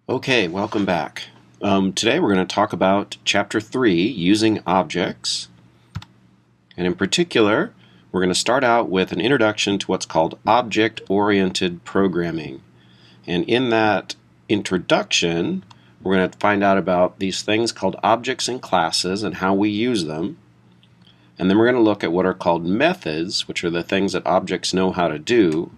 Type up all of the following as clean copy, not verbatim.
Okay, welcome back. Today we're going to talk about Chapter 3, Using Objects. And in particular, we're going to start out with an introduction to what's called Object-Oriented Programming. And in that introduction, we're going to find out about these things called objects and classes and how we use them. And then we're going to look at what are called methods, which are the things that objects know how to do.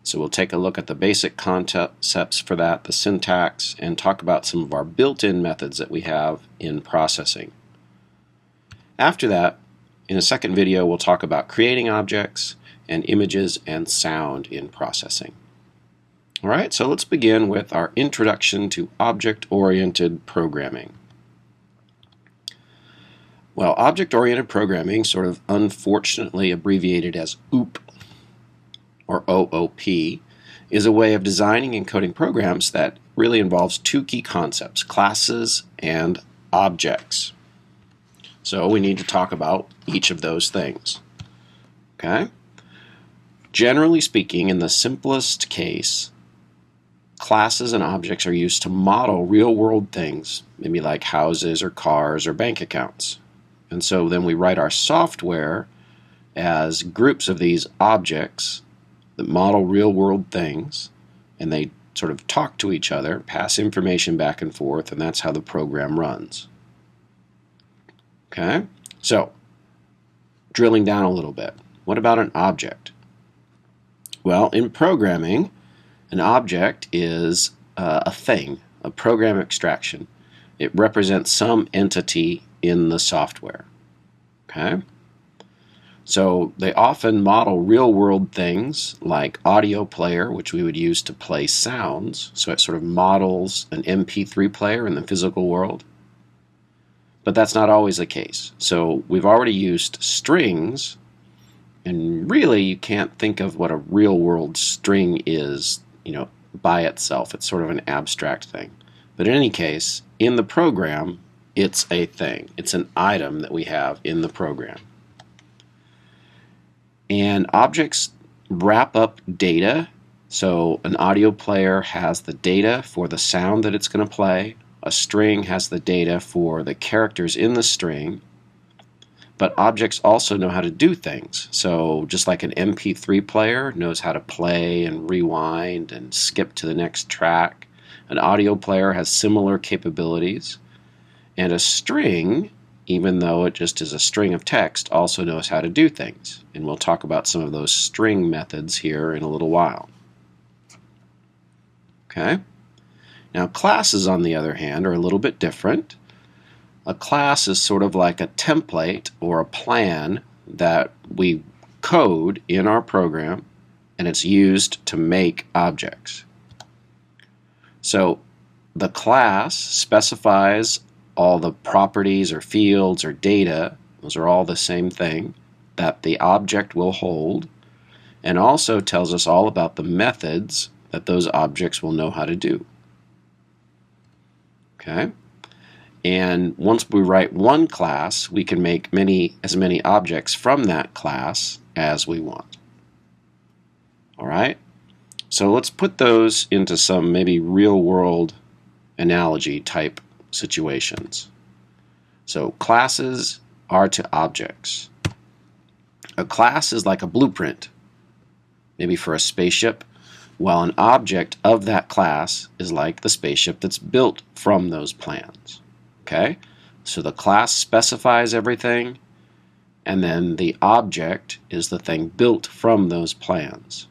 So we'll take a look at the basic concepts for that, the syntax, and talk about some of our built-in methods that we have in processing. After that, in a second video, we'll talk about creating objects and images and sound in processing. All right, so let's begin with our introduction to object-oriented programming. Well, object-oriented programming, sort of unfortunately abbreviated as OOP, or OOP, is a way of designing and coding programs that really involves two key concepts, classes and objects. So we need to talk about each of those things. Okay? Generally speaking, in the simplest case, classes and objects are used to model real-world things, maybe like houses or cars or bank accounts. And so then we write our software as groups of these objects that model real-world things, and they sort of talk to each other, pass information back and forth, and that's how the program runs. Okay? So, drilling down a little bit, what about an object? Well, in programming, an object is a thing, a program abstraction. It represents some entity in the software. Okay? So they often model real-world things like audio player, which we would use to play sounds. So it sort of models an MP3 player in the physical world. But that's not always the case. So we've already used strings, and really you can't think of what a real-world string is, by itself. It's sort of an abstract thing. But in any case, in the program, it's a thing. It's an item that we have in the program. And objects wrap up data. So an audio player has the data for the sound that it's going to play. A string has the data for the characters in the string. But objects also know how to do things. So just like an MP3 player knows how to play and rewind and skip to the next track, an audio player has similar capabilities. And a string, even though it just is a string of text, also knows how to do things. And we'll talk about some of those string methods here in a little while. Okay? Now classes, on the other hand, are a little bit different. A class is sort of like a template or a plan that we code in our program, and it's used to make objects. So the class specifies all the properties or fields or data, those are all the same thing, that the object will hold, and also tells us all about the methods that those objects will know how to do. Okay? And once we write one class, we can make as many objects from that class as we want. All right? So let's put those into some maybe real-world analogy type situations. So classes are to objects. A class is like a blueprint, maybe for a spaceship, while an object of that class is like the spaceship that's built from those plans. Okay? So the class specifies everything, and then the object is the thing built from those plans.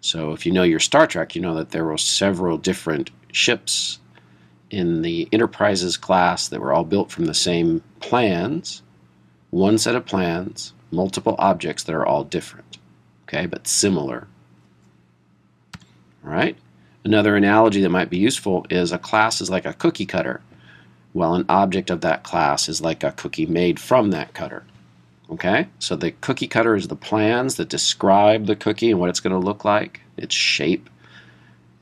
So if you know your Star Trek, you know that there were several different ships in the Enterprises class that were all built from the same plans, one set of plans, multiple objects that are all different, okay, but similar. All right? Another analogy that might be useful is a class is like a cookie cutter, while an object of that class is like a cookie made from that cutter. Okay? So the cookie cutter is the plans that describe the cookie and what it's going to look like, its shape.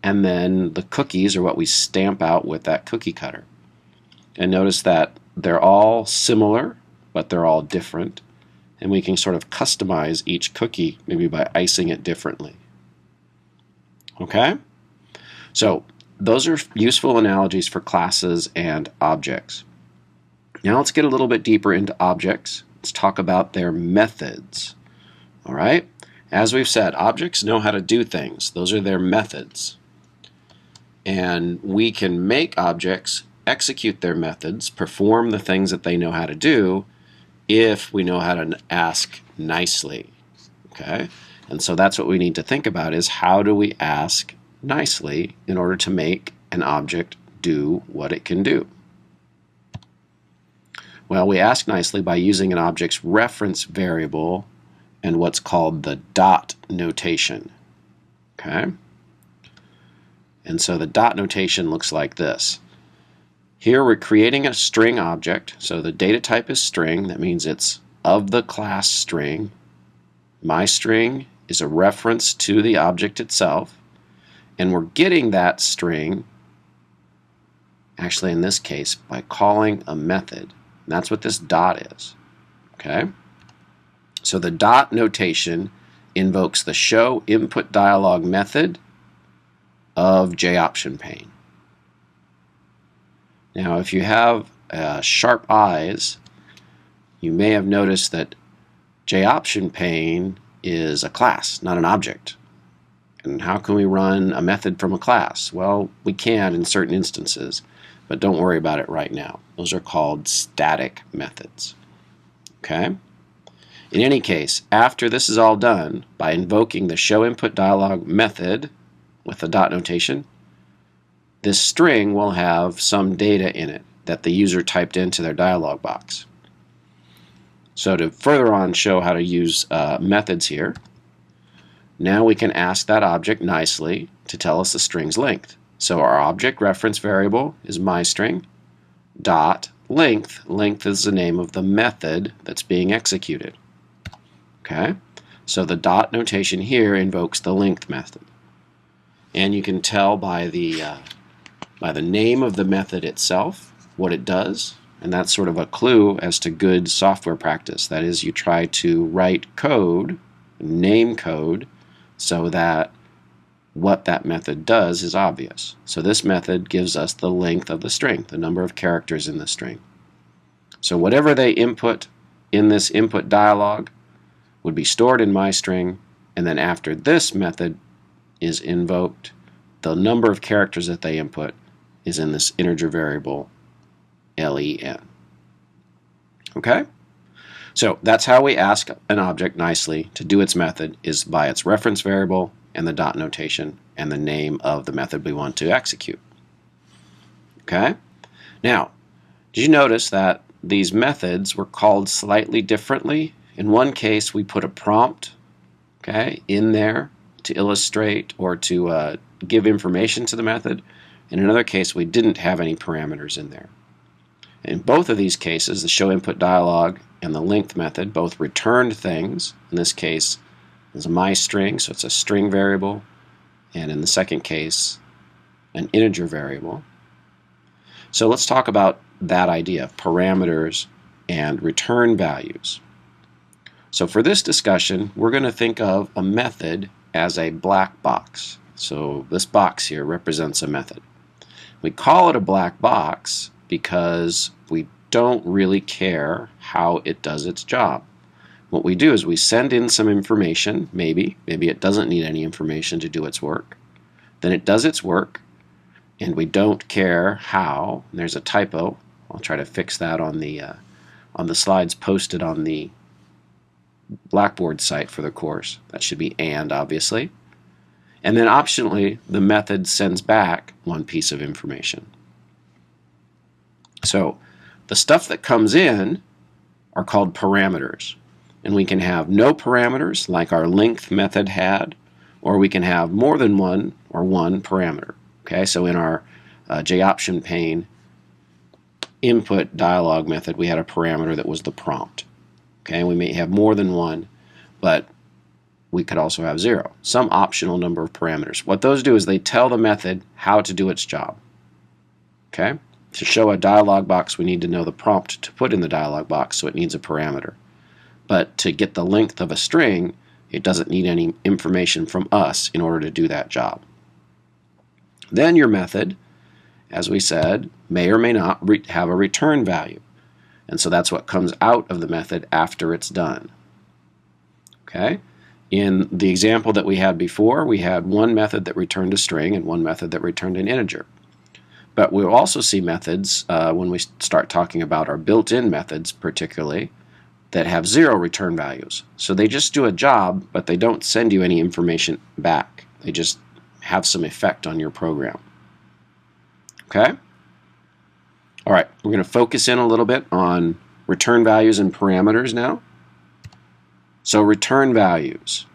And then the cookies are what we stamp out with that cookie cutter. And notice that they're all similar, but they're all different. And we can sort of customize each cookie, maybe by icing it differently. Okay? So those are useful analogies for classes and objects. Now let's get a little bit deeper into objects. Let's talk about their methods. All right? As we've said, objects know how to do things. Those are their methods. And we can make objects execute their methods, perform the things that they know how to do, if we know how to ask nicely. Okay? And so that's what we need to think about, is how do we ask nicely in order to make an object do what it can do? Well, we ask nicely by using an object's reference variable and what's called the dot notation. Okay? And so the dot notation looks like this. Here we're creating a string object, so the data type is string. That means it's of the class string. My string is a reference to the object itself, and we're getting that string, actually in this case, by calling a method. And that's what this dot is. Okay? So the dot notation invokes the show input dialog method of JOptionPane. Now, if you have sharp eyes, you may have noticed that JOptionPane is a class, not an object. And how can we run a method from a class? Well, we can in certain instances, but don't worry about it right now. Those are called static methods. Okay? In any case, after this is all done, by invoking the show input dialog method with the dot notation, this string will have some data in it that the user typed into their dialog box. So to further on show how to use methods here, now we can ask that object nicely to tell us the string's length. So our object reference variable is myString, dot length. Length is the name of the method that's being executed. Okay? So the dot notation here invokes the length method. And you can tell by the name of the method itself what it does, and that's sort of a clue as to good software practice. That is, you try to write code, name code, so that what that method does is obvious. So this method gives us the length of the string, the number of characters in the string. So whatever they input in this input dialog would be stored in myString, and then after this method is invoked, the number of characters that they input is in this integer variable len. Okay? So that's how we ask an object nicely to do its method, is by its reference variable and the dot notation and the name of the method we want to execute. Okay? Now, did you notice that these methods were called slightly differently? In one case, we put a prompt, okay, in there to illustrate or to give information to the method. In another case, we didn't have any parameters in there. In both of these cases, the show input dialog and the length method both returned things. In this case, it's a myString, so it's a string variable, and in the second case, an integer variable. So let's talk about that idea of parameters and return values. So for this discussion, we're going to think of a method as a black box. So this box here represents a method. We call it a black box because we don't really care how it does its job. What we do is we send in some information, maybe it doesn't need any information to do its work. Then it does its work, and we don't care how. And there's a typo. I'll try to fix that on the slides posted on the Blackboard site for the course. That should be and, obviously. And then optionally, the method sends back one piece of information. So the stuff that comes in are called parameters. And we can have no parameters like our length method had, or we can have more than one or one parameter. Okay, so in our JOptionPane input dialog method, we had a parameter that was the prompt. Okay, we may have more than one, but we could also have 0, some optional number of parameters. What those do is they tell the method how to do its job. Okay, to show a dialog box, we need to know the prompt to put in the dialog box, so it needs a parameter. But to get the length of a string, it doesn't need any information from us in order to do that job. Then your method, as we said, may or may not have a return value. And so that's what comes out of the method after it's done. Okay? In the example that we had before, we had one method that returned a string and one method that returned an integer. But we'll also see methods when we start talking about our built-in methods particularly that have 0 return values. So they just do a job, but they don't send you any information back. They just have some effect on your program. Okay? All right, we're going to focus in a little bit on return values and parameters now. So return values.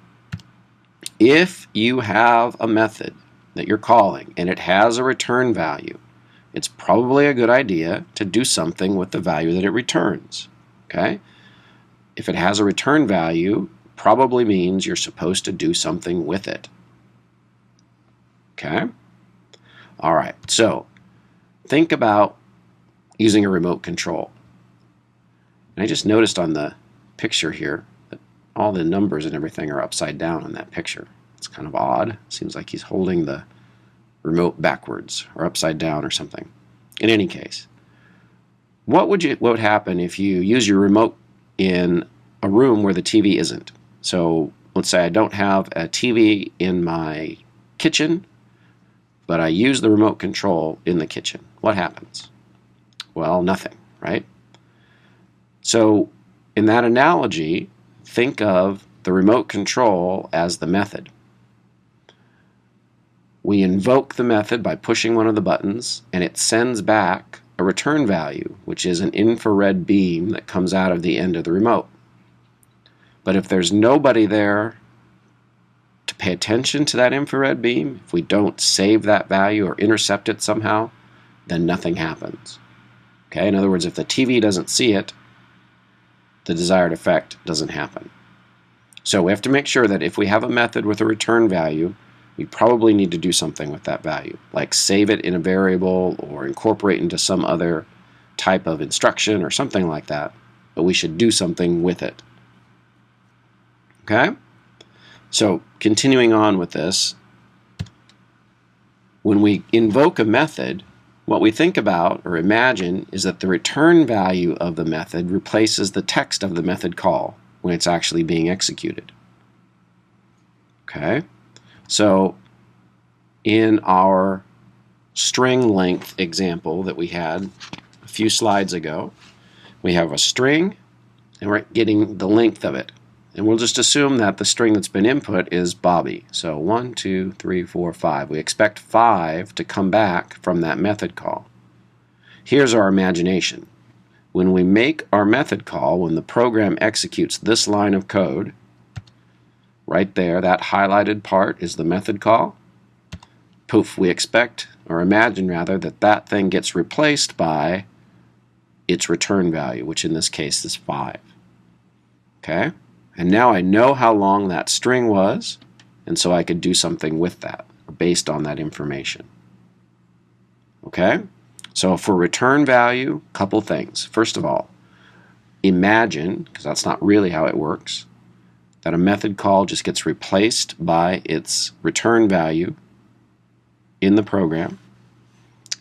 If you have a method that you're calling and it has a return value, it's probably a good idea to do something with the value that it returns. Okay? If it has a return value, probably means you're supposed to do something with it. Okay? All right, so think about using a remote control. And I just noticed on the picture here that all the numbers and everything are upside down on that picture. It's kind of odd. Seems like he's holding the remote backwards or upside down or something. In any case, what would happen if you use your remote in a room where the TV isn't? So let's say I don't have a TV in my kitchen, but I use the remote control in the kitchen. What happens? Well, nothing, right? So in that analogy, think of the remote control as the method. We invoke the method by pushing one of the buttons, and it sends back a return value, which is an infrared beam that comes out of the end of the remote. But if there's nobody there to pay attention to that infrared beam, if we don't save that value or intercept it somehow, then nothing happens. Okay? In other words, if the TV doesn't see it, the desired effect doesn't happen. So we have to make sure that if we have a method with a return value, we probably need to do something with that value, like save it in a variable or incorporate into some other type of instruction or something like that, but we should do something with it. Okay? So continuing on with this, when we invoke a method, what we think about or imagine is that the return value of the method replaces the text of the method call when it's actually being executed. Okay? So in our string length example that we had a few slides ago, we have a string and we're getting the length of it. And we'll just assume that the string that's been input is Bobby. So 1, 2, 3, 4, 5. We expect 5 to come back from that method call. Here's our imagination. When we make our method call, when the program executes this line of code, right there, that highlighted part is the method call. Poof, we expect, or imagine rather, that that thing gets replaced by its return value, which in this case is 5. Okay? And now I know how long that string was, and so I could do something with that, based on that information. Okay? So for return value, a couple things. First of all, imagine, because that's not really how it works, that a method call just gets replaced by its return value in the program.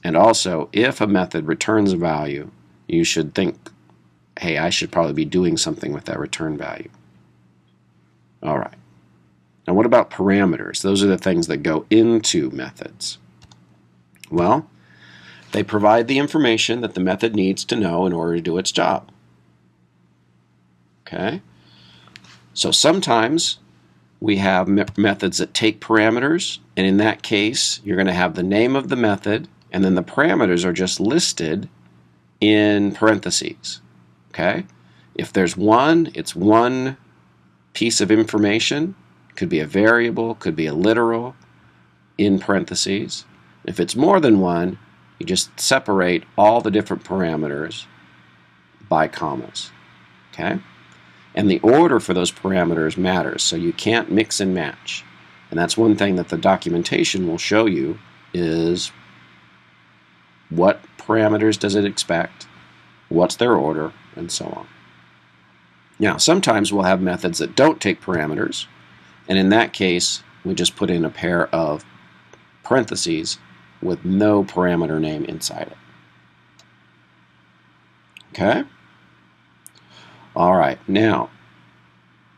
And also, if a method returns a value, you should think, hey, I should probably be doing something with that return value. All right. Now what about parameters? Those are the things that go into methods. Well, they provide the information that the method needs to know in order to do its job. Okay? So sometimes we have methods that take parameters, and in that case, you're going to have the name of the method, and then the parameters are just listed in parentheses. Okay? If there's one, it's one piece of information. Could be a variable, could be a literal, in parentheses. If it's more than one, you just separate all the different parameters by commas. Okay? And the order for those parameters matters, so you can't mix and match. And that's one thing that the documentation will show you is what parameters does it expect, what's their order, and so on. Now, sometimes we'll have methods that don't take parameters, and in that case, we just put in a pair of parentheses with no parameter name inside it. Okay? All right, now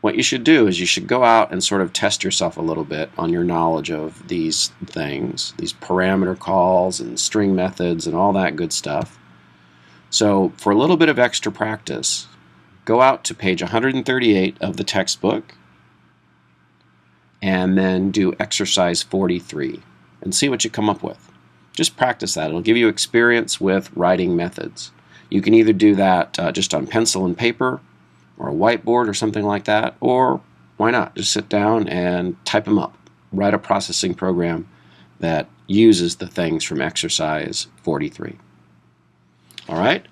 what you should do is you should go out and sort of test yourself a little bit on your knowledge of these things, these parameter calls and string methods and all that good stuff. So for a little bit of extra practice, go out to page 138 of the textbook and then do exercise 43 and see what you come up with. Just practice that. It'll give you experience with writing methods. You can either do that just on pencil and paper or a whiteboard or something like that, or why not just sit down and type them up. Write a processing program that uses the things from exercise 43. All right?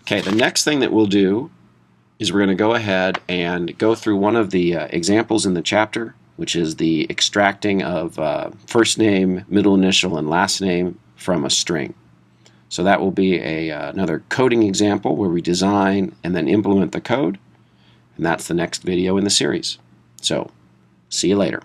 Okay, the next thing that we'll do is we're going to go ahead and go through one of the examples in the chapter, which is the extracting of first name, middle initial, and last name from a string. So that will be another coding example where we design and then implement the code. And that's the next video in the series. So, see you later.